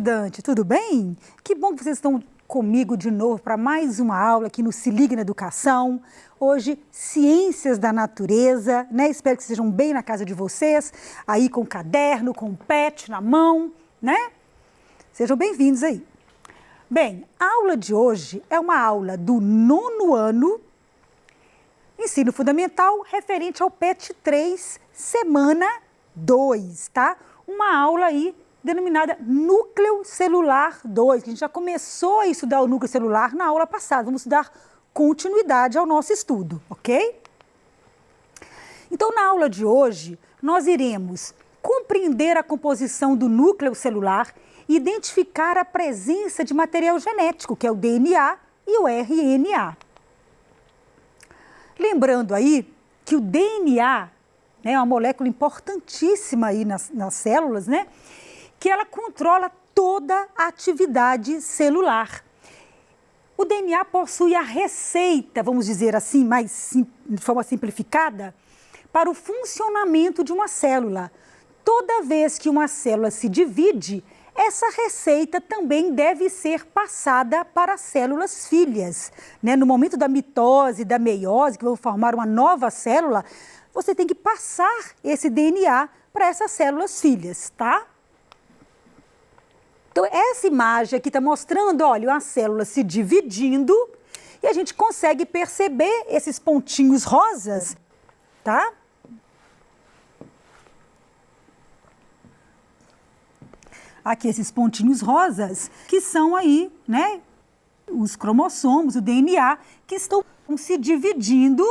estudante, tudo bem? Que bom que vocês estão comigo de novo para mais uma aula aqui no Se Ligue na Educação. Hoje, Ciências da Natureza, né? Espero que estejam bem na casa de vocês, aí com o caderno, com o pet na mão, né? Sejam bem-vindos aí. Bem, a aula de hoje é uma aula do 9º ano, Ensino Fundamental, referente ao PET 3, semana 2, tá? Uma aula aí denominada Núcleo Celular 2, que a gente já começou a estudar o núcleo celular na aula passada. Vamos dar continuidade ao nosso estudo, ok? Então, na aula de hoje, nós iremos compreender a composição do núcleo celular e identificar a presença de material genético, que é o DNA e o RNA. Lembrando aí que o DNA, né, é uma molécula importantíssima aí nas células, né, que ela controla toda a atividade celular. O DNA possui a receita, vamos dizer assim, de forma simplificada, para o funcionamento de uma célula. Toda vez que uma célula se divide, essa receita também deve ser passada para as células filhas, né? No momento da mitose, da meiose, que vão formar uma nova célula, você tem que passar esse DNA para essas células filhas, tá? Então, essa imagem aqui está mostrando, olha, uma célula se dividindo e a gente consegue perceber esses pontinhos rosas, tá? Aqui esses pontinhos rosas, que são aí, né, os cromossomos, o DNA, que estão se dividindo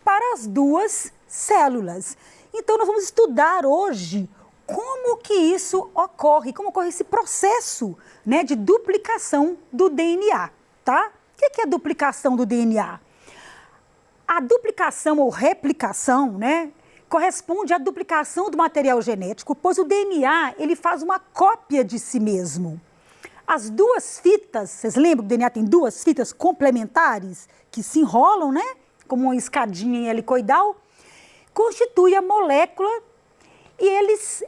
para as duas células. Então, nós vamos estudar hoje como que isso ocorre, como ocorre esse processo, né, de duplicação do DNA, tá? O que é a duplicação do DNA? A duplicação ou replicação, né, corresponde à duplicação do material genético, pois o DNA, ele faz uma cópia de si mesmo. As duas fitas, vocês lembram que o DNA tem duas fitas complementares que se enrolam, né, como uma escadinha em helicoidal, constitui a molécula e eles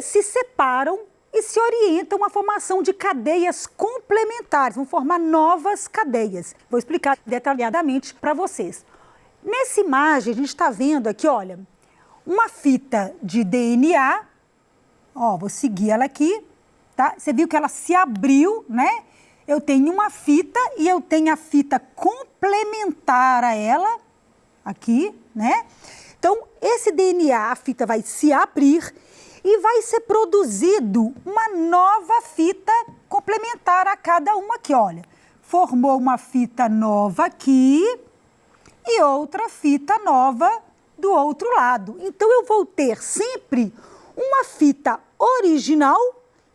se separam e se orientam à formação de cadeias complementares, vão formar novas cadeias. Vou explicar detalhadamente para vocês. Nessa imagem, a gente está vendo aqui, olha, uma fita de DNA, ó, vou seguir ela aqui, tá? Você viu que ela se abriu, né? Eu tenho uma fita e eu tenho a fita complementar a ela, aqui, né? Então, esse DNA, a fita vai se abrir e vai ser produzido uma nova fita complementar a cada uma aqui, olha. Formou uma fita nova aqui e outra fita nova do outro lado. Então, eu vou ter sempre uma fita original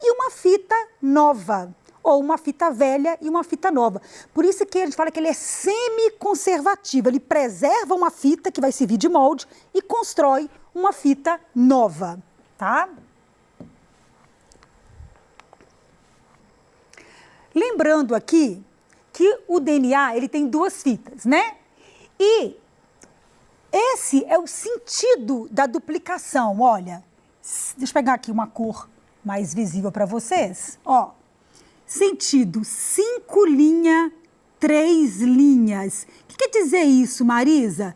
e uma fita nova, ou uma fita velha e uma fita nova. Por isso que a gente fala que ele é semi-conservativo, ele preserva uma fita que vai servir de molde e constrói uma fita nova, tá? Lembrando aqui que o DNA, ele tem duas fitas, né? E esse é o sentido da duplicação, olha. Deixa eu pegar aqui uma cor mais visível para vocês, ó. Sentido 5 linhas, 3 linhas. O que quer dizer isso, Marisa?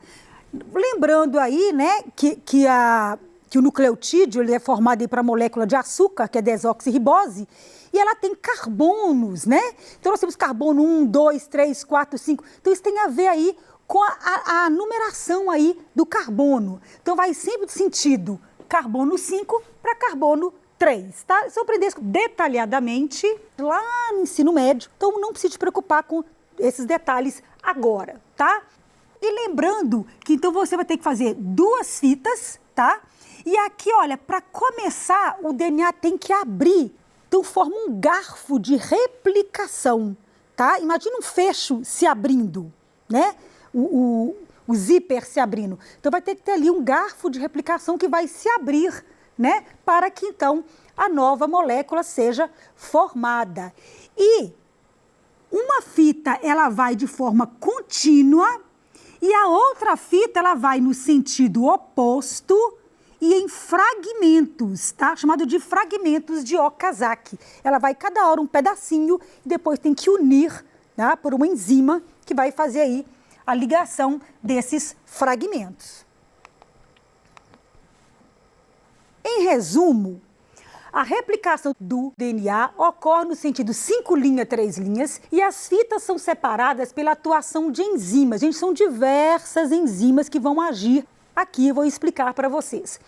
Lembrando aí, né, que o nucleotídeo ele é formado para a molécula de açúcar, que é desoxirribose, e ela tem carbonos, né? Então, nós temos carbono 1, 2, 3, 4, 5. Então, isso tem a ver aí com a numeração aí do carbono. Então, vai sempre do sentido carbono 5 para carbono 3, tá? Se eu aprender isso detalhadamente lá no ensino médio, então não precisa te preocupar com esses detalhes agora, tá? E lembrando que então você vai ter que fazer duas fitas, tá? E aqui, olha, para começar, o DNA tem que abrir. Então, forma um garfo de replicação, tá? Imagina um fecho se abrindo, né? O zíper se abrindo. Então, vai ter que ter ali um garfo de replicação que vai se abrir, né? Para que, então, a nova molécula seja formada. E uma fita, ela vai de forma contínua e a outra fita, ela vai no sentido oposto e em fragmentos, tá? Chamado de fragmentos de Okazaki. Ela vai cada hora um pedacinho e depois tem que unir, tá? Por uma enzima que vai fazer aí a ligação desses fragmentos. Em resumo, a replicação do DNA ocorre no sentido 5 linhas, 3 linhas, e as fitas são separadas pela atuação de enzimas. Gente, são diversas enzimas que vão agir aqui, eu vou explicar para vocês.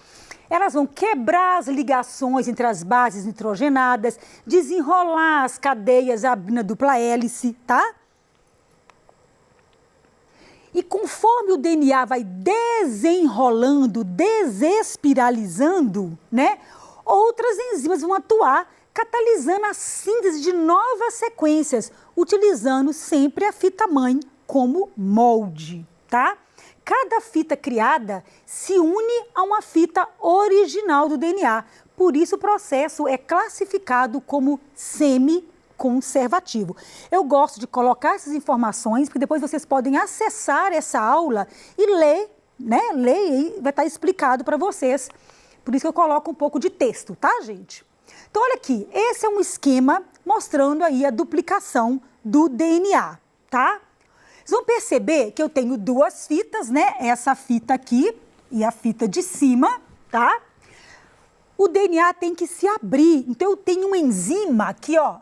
Elas vão quebrar as ligações entre as bases nitrogenadas, desenrolar as cadeias abrindo a dupla hélice, tá? E conforme o DNA vai desenrolando, desespiralizando, né? Outras enzimas vão atuar, catalisando a síntese de novas sequências, utilizando sempre a fita-mãe como molde, tá? Cada fita criada se une a uma fita original do DNA. Por isso o processo é classificado como semi-conservativo. Eu gosto de colocar essas informações, porque depois vocês podem acessar essa aula e ler, né? Ler e vai estar explicado para vocês. Por isso que eu coloco um pouco de texto, tá, gente? Então, olha aqui, esse é um esquema mostrando aí a duplicação do DNA, tá? Vocês vão perceber que eu tenho duas fitas, né? Essa fita aqui e a fita de cima, tá? O DNA tem que se abrir, então eu tenho uma enzima aqui, ó.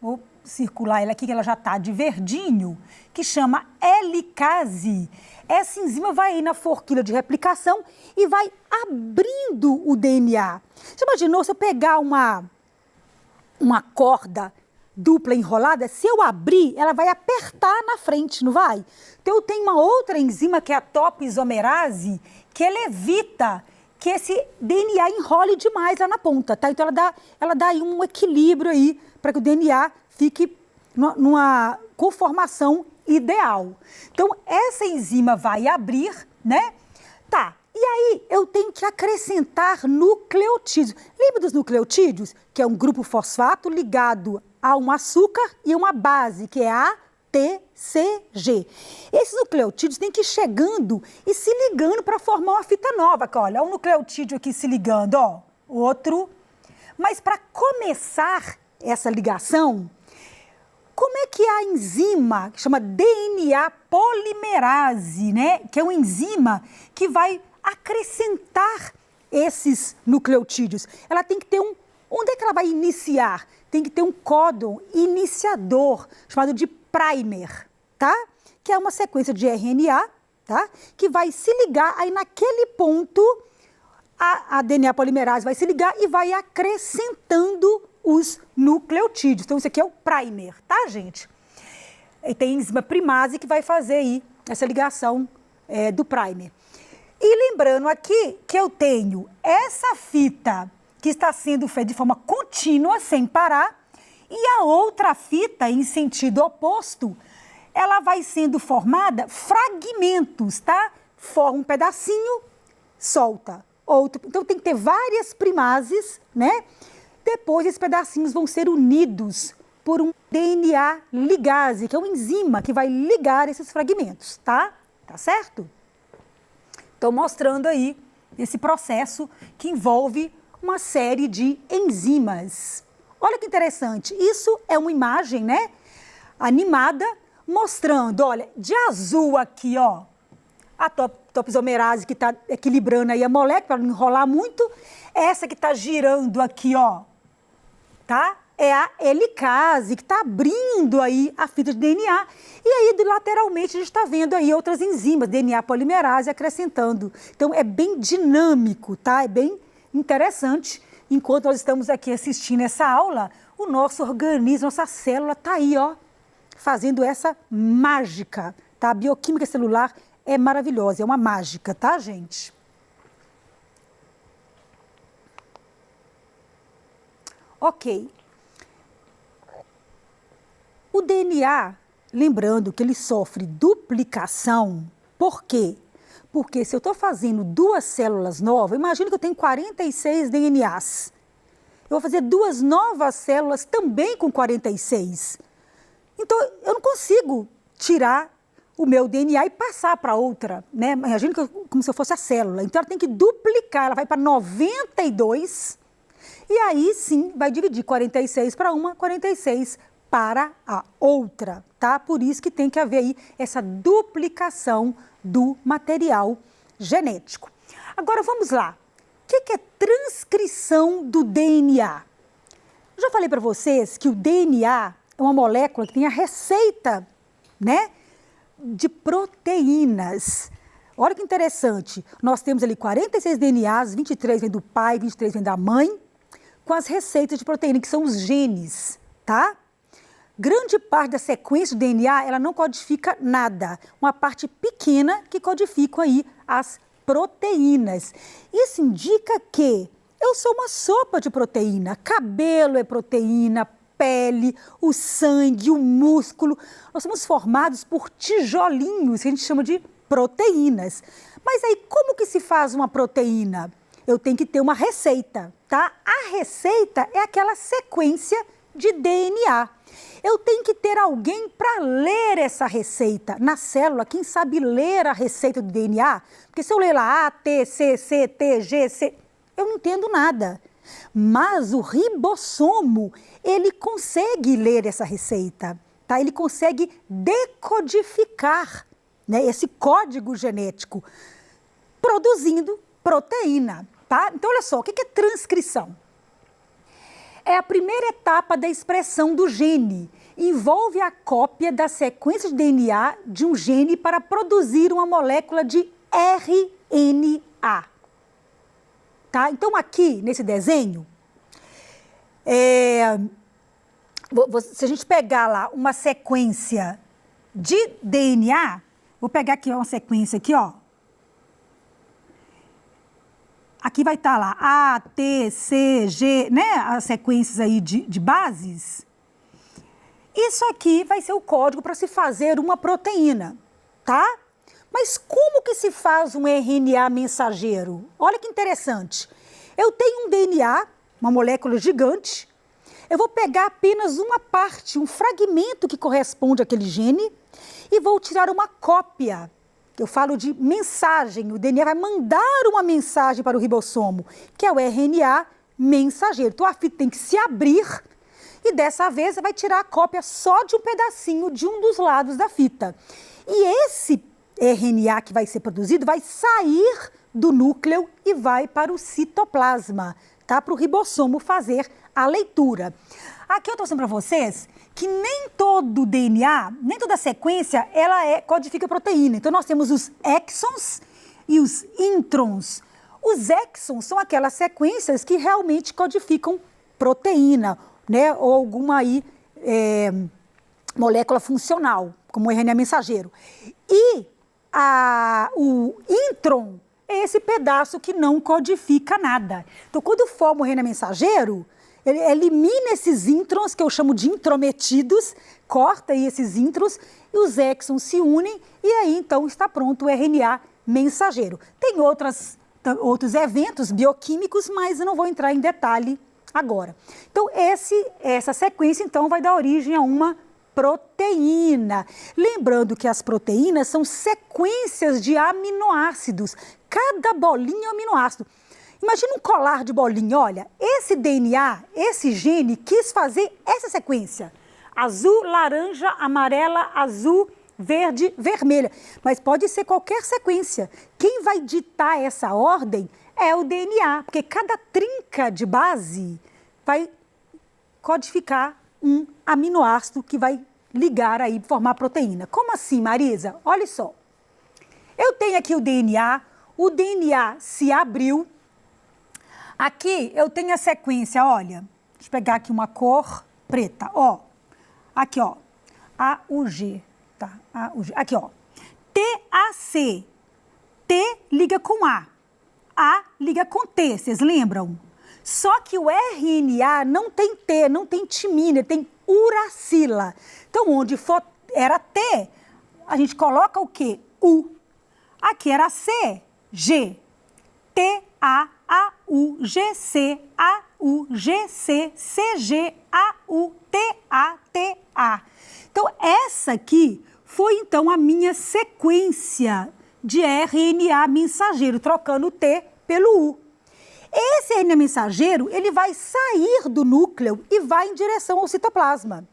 Vou circular ela aqui, que ela já tá de verdinho, que chama helicase. Essa enzima vai aí na forquilha de replicação e vai abrindo o DNA. Você imaginou se eu pegar uma corda dupla enrolada, se eu abrir, ela vai apertar na frente, não vai? Então eu tenho uma outra enzima que é a topoisomerase, que ela evita que esse DNA enrole demais lá na ponta, tá? Então ela dá aí um equilíbrio aí para que o DNA fique numa conformação ideal. Então, essa enzima vai abrir, né? Tá, e aí eu tenho que acrescentar nucleotídeos. Lembra dos nucleotídeos? Que é um grupo fosfato ligado a um açúcar e uma base, que é a TCG. Esses nucleotídeos têm que ir chegando e se ligando para formar uma fita nova. Olha, um nucleotídeo aqui se ligando, ó, outro. Mas para começar essa ligação, como é que a enzima, que chama DNA polimerase, né? Que é uma enzima que vai acrescentar esses nucleotídeos. Ela tem que ter onde é que ela vai iniciar? Tem que ter um códon iniciador, chamado de primer, tá? Que é uma sequência de RNA, tá? Que vai se ligar, aí naquele ponto a DNA polimerase vai se ligar e vai acrescentando os nucleotídeos. Então, isso aqui é o primer, tá, gente? E tem enzima primase que vai fazer aí essa ligação do primer. E lembrando aqui que eu tenho essa fita que está sendo feita de forma contínua, sem parar, e a outra fita, em sentido oposto, ela vai sendo formada fragmentos, tá? Forma um pedacinho, solta outro. Então, tem que ter várias primases, né? Depois, esses pedacinhos vão ser unidos por um DNA ligase, que é uma enzima que vai ligar esses fragmentos, tá? Tá certo? Estou mostrando aí esse processo que envolve uma série de enzimas. Olha que interessante, isso é uma imagem, né? Animada, mostrando, olha, de azul aqui, ó, a topoisomerase que está equilibrando aí a molécula para não enrolar muito. Essa que está girando aqui, ó, tá? É a helicase, que está abrindo aí a fita de DNA. E aí, lateralmente, a gente está vendo aí outras enzimas, DNA polimerase, acrescentando. Então, é bem dinâmico, tá? É bem interessante. Enquanto nós estamos aqui assistindo essa aula, o nosso organismo, nossa célula está aí, ó, fazendo essa mágica, tá? A bioquímica celular é maravilhosa, é uma mágica, tá, gente? Ok. O DNA, lembrando que ele sofre duplicação, por quê? Porque se eu estou fazendo duas células novas, imagina que eu tenho 46 DNAs. Eu vou fazer duas novas células também com 46. Então, eu não consigo tirar o meu DNA e passar para outra, né? Imagina como se eu fosse a célula. Então, ela tem que duplicar, ela vai para 92 e aí sim vai dividir 46 para uma, 46 para a outra, tá? Por isso que tem que haver aí essa duplicação do material genético. Agora, vamos lá. O que é transcrição do DNA? Eu já falei para vocês que o DNA é uma molécula que tem a receita, né, de proteínas. Olha que interessante, nós temos ali 46 DNAs, 23 vem do pai, 23 vem da mãe, com as receitas de proteína, que são os genes, tá? Grande parte da sequência do DNA, ela não codifica nada, uma parte pequena que codifica aí as proteínas. Isso indica que eu sou uma sopa de proteína, cabelo é proteína, pele, o sangue, o músculo. Nós somos formados por tijolinhos, que a gente chama de proteínas. Mas aí, como que se faz uma proteína? Eu tenho que ter uma receita, tá? A receita é aquela sequência de DNA. Eu tenho que ter alguém para ler essa receita. Na célula, quem sabe ler a receita do DNA? Porque se eu ler lá A, T, C, C, T, G, C, eu não entendo nada. Mas o ribossomo, ele consegue ler essa receita, tá? Ele consegue decodificar, né, esse código genético, produzindo proteína, tá? Então, olha só, o que é transcrição? É a primeira etapa da expressão do gene. Envolve a cópia da sequência de DNA de um gene para produzir uma molécula de RNA. Tá? Então, aqui nesse desenho, se a gente pegar lá uma sequência de DNA, vou pegar aqui uma sequência aqui, ó. Aqui vai estar lá A, T, C, G, né? As sequências aí de bases. Isso aqui vai ser o código para se fazer uma proteína, tá? Mas como que se faz um RNA mensageiro? Olha que interessante. Eu tenho um DNA, uma molécula gigante. Eu vou pegar apenas uma parte, um fragmento que corresponde àquele gene e vou tirar uma cópia. Eu falo de mensagem, o DNA vai mandar uma mensagem para o ribossomo, que é o RNA mensageiro. Então, a fita tem que se abrir e dessa vez vai tirar a cópia só de um pedacinho de um dos lados da fita. E esse RNA que vai ser produzido vai sair do núcleo e vai para o citoplasma, tá? Para o ribossomo fazer a leitura. Aqui eu estou mostrando para vocês que nem todo DNA, nem toda sequência, ela codifica proteína. Então, nós temos os exons e os introns. Os exons são aquelas sequências que realmente codificam proteína, né? Ou alguma aí, molécula funcional, como o RNA mensageiro. E o intron é esse pedaço que não codifica nada. Então, quando forma o RNA mensageiro, ele elimina esses introns, que eu chamo de intrometidos, corta aí esses introns e os exons se unem e aí então está pronto o RNA mensageiro. Tem outros eventos bioquímicos, mas eu não vou entrar em detalhe agora. Então, essa sequência então vai dar origem a uma proteína. Lembrando que as proteínas são sequências de aminoácidos. Cada bolinha é um aminoácido. Imagina um colar de bolinha, olha, esse DNA, esse gene quis fazer essa sequência. Azul, laranja, amarela, azul, verde, vermelha. Mas pode ser qualquer sequência. Quem vai ditar essa ordem é o DNA, porque cada trinca de base vai codificar um aminoácido que vai ligar aí, formar proteína. Como assim, Marisa? Olha só. Eu tenho aqui o DNA se abriu. Aqui eu tenho a sequência, olha, deixa eu pegar aqui uma cor preta, ó. Aqui, ó, AUG, tá? AUG. Aqui, ó. TAC. T liga com A liga com T, vocês lembram? Só que o RNA não tem T, não tem timina, tem uracila. Então, onde era T, a gente coloca o quê? U. Aqui era C, G. T, A, U, G, C, A, U, G, C, C, G, A, U, T, A, T, A. Então, essa aqui foi então a minha sequência de RNA mensageiro, trocando o T pelo U. Esse RNA mensageiro, ele vai sair do núcleo e vai em direção ao citoplasma.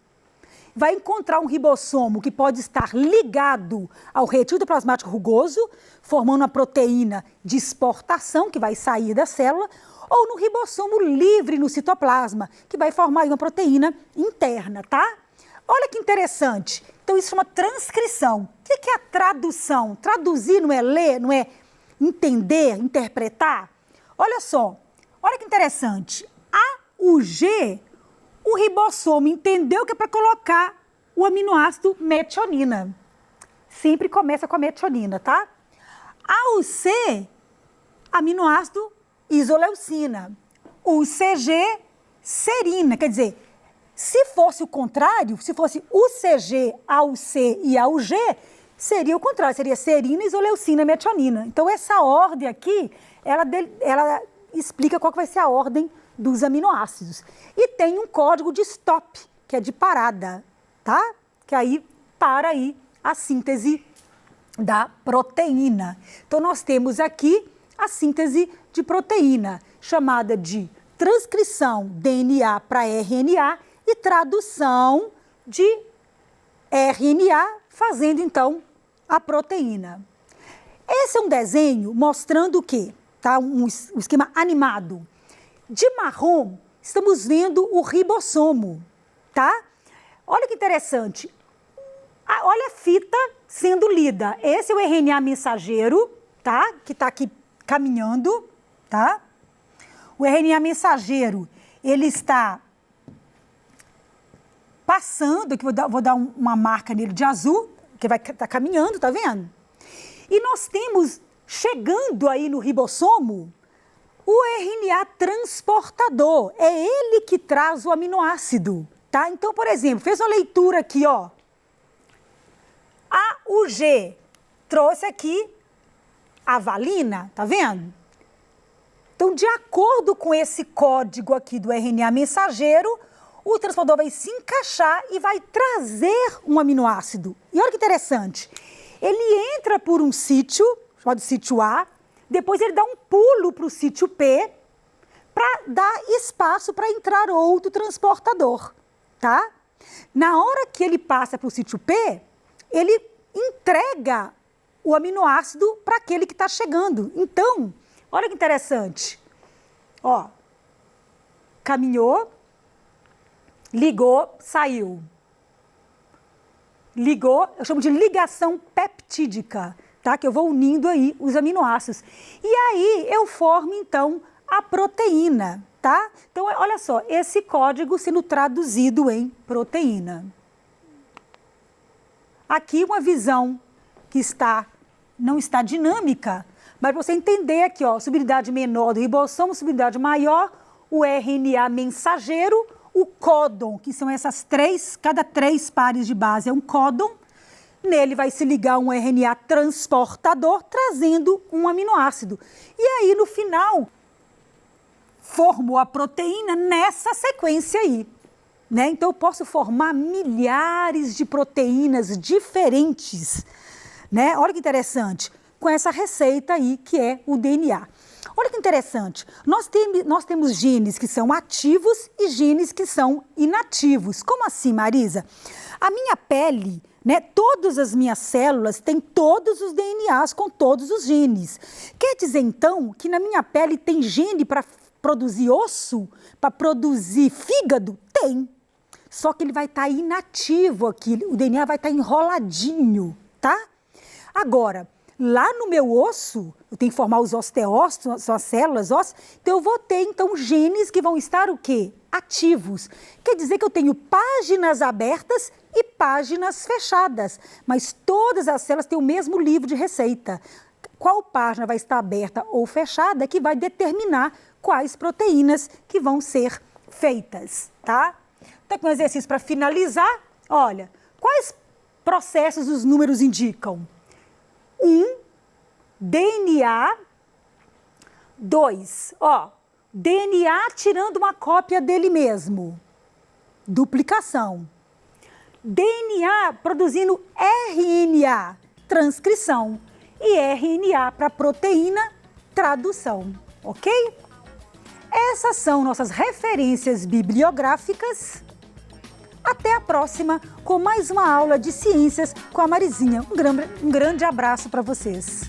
Vai encontrar um ribossomo que pode estar ligado ao retículo plasmático rugoso, formando uma proteína de exportação que vai sair da célula, ou no ribossomo livre no citoplasma, que vai formar uma proteína interna, tá? Olha que interessante. Então, isso chama transcrição. O que é a tradução? Traduzir não é ler, não é entender, interpretar? Olha só, olha que interessante. O G, o ribossomo entendeu que é para colocar o aminoácido metionina. Sempre começa com a metionina, tá? O C, aminoácido isoleucina. O CG, serina. Quer dizer, se fosse o contrário, se fosse o CG ao C e ao G, seria o contrário, seria serina, isoleucina, metionina. Então, essa ordem aqui, ela explica qual que vai ser a ordem dos aminoácidos. E tem um código de stop, que é de parada, tá? Que aí para aí a síntese da proteína. Então, nós temos aqui a síntese de proteína, chamada de transcrição DNA para RNA e tradução de RNA, fazendo, então, a proteína. Esse é um desenho mostrando o quê? Tá? Um esquema animado. De marrom, estamos vendo o ribossomo, tá? Olha que interessante. Olha a fita sendo lida. Esse é o RNA mensageiro, tá? Que está aqui caminhando, tá? O RNA mensageiro, ele está passando, aqui vou dar uma marca nele de azul, que vai estar caminhando, tá vendo? E nós temos, chegando aí no ribossomo, o RNA transportador. É ele que traz o aminoácido, tá? Então, por exemplo, fez uma leitura aqui, ó. O G trouxe aqui a valina, tá vendo? Então, de acordo com esse código aqui do RNA mensageiro, o transportador vai se encaixar e vai trazer um aminoácido. E olha que interessante, ele entra por um sítio, chamado sítio A, depois ele dá um pulo para o sítio P, para dar espaço para entrar outro transportador, tá? Na hora que ele passa para o sítio P, ele entrega o aminoácido para aquele que está chegando. Então, olha que interessante. Ó, caminhou, ligou, saiu. Ligou, eu chamo de ligação peptídica, tá? Que eu vou unindo aí os aminoácidos. E aí eu formo, então, a proteína, tá? Então, olha só, esse código sendo traduzido em proteína. Aqui uma visão que não está dinâmica, mas para você entender aqui, ó, subunidade menor do ribossomo, subunidade maior, o RNA mensageiro, o códon, que são essas cada 3 pares de base é um códon. Nele vai se ligar um RNA transportador, trazendo um aminoácido. E aí, no final, formou a proteína nessa sequência aí. Né? Então, eu posso formar milhares de proteínas diferentes. Né? Olha que interessante, com essa receita aí, que é o DNA. Olha que interessante, nós temos genes que são ativos e genes que são inativos. Como assim, Marisa? A minha pele, né, todas as minhas células têm todos os DNAs com todos os genes. Quer dizer, então, que na minha pele tem gene para produzir osso, para produzir fígado? Tem. Só que ele vai estar inativo aqui, o DNA vai estar enroladinho, tá? Agora, lá no meu osso, eu tenho que formar os osteócitos, são as células ósseas, então eu vou ter, então, genes que vão estar o quê? Ativos. Quer dizer que eu tenho páginas abertas e páginas fechadas, mas todas as células têm o mesmo livro de receita. Qual página vai estar aberta ou fechada que vai determinar quais proteínas que vão ser feitas, tá? Então, aqui um exercício para finalizar. Olha, quais processos os números indicam? 1, DNA. 2, ó, DNA tirando uma cópia dele mesmo. Duplicação. DNA produzindo RNA, transcrição, e RNA para proteína, tradução, ok? Essas são nossas referências bibliográficas. Até a próxima com mais uma aula de ciências com a Marizinha. Um grande abraço para vocês.